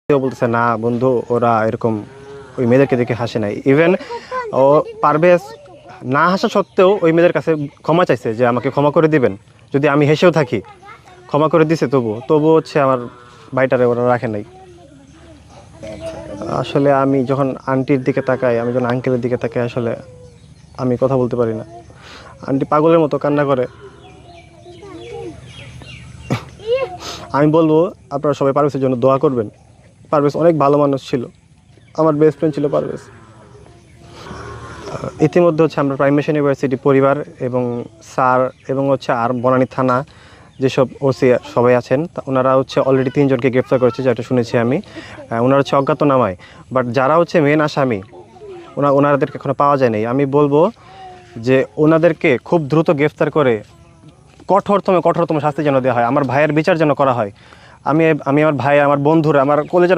কেউ বলতেছে না বন্ধু ওরা এরকম ওই মেয়েদেরকে দেখে হাসে নাই। ইভেন ও পারভেজ না হাসা সত্ত্বেও ওই মেয়েদের কাছে ক্ষমা চাইছে যে আমাকে ক্ষমা করে দিবেন, যদি আমি হেসেও থাকি ক্ষমা করে দিছে, তবু হচ্ছে আমার ভাইটারে ওরা রাখে নাই। আসলে আমি যখন আন্টির দিকে তাকাই, আমি যখন আঙ্কেলের দিকে তাকাই, আসলে আমি কথা বলতে পারি না। আন্টি পাগলের মতো কান্না করে। আমি বলবো আপনারা সবাই পারভেজের জন্য দোয়া করবেন। পারভেজ অনেক ভালো মানুষ ছিল, আমার বেস্ট ফ্রেন্ড ছিল পারভেজ। ইতিমধ্যে হচ্ছে আমরা প্রাইম মিশন ইউনিভার্সিটি পরিবার এবং স্যার এবং হচ্ছে আর বনানী থানা যেসব ওসি সবাই আছেন, ওনারা হচ্ছে অলরেডি 3 জনকে গ্রেফতার করেছে, যেটা শুনেছি আমি। ওনারা হচ্ছে অজ্ঞাতনামায়, বাট যারা হচ্ছে মেন আসামি ওনাদেরকে এখনো পাওয়া যায়নি। আমি বলবো যে ওনাদেরকে খুব দ্রুত গ্রেফতার করে কঠোরতম শাস্তি যেন দেওয়া হয়, আমার ভাইয়ের বিচার যেন করা হয়। আমি আমার ভাই, আমার বন্ধুরা, আমার কলেজের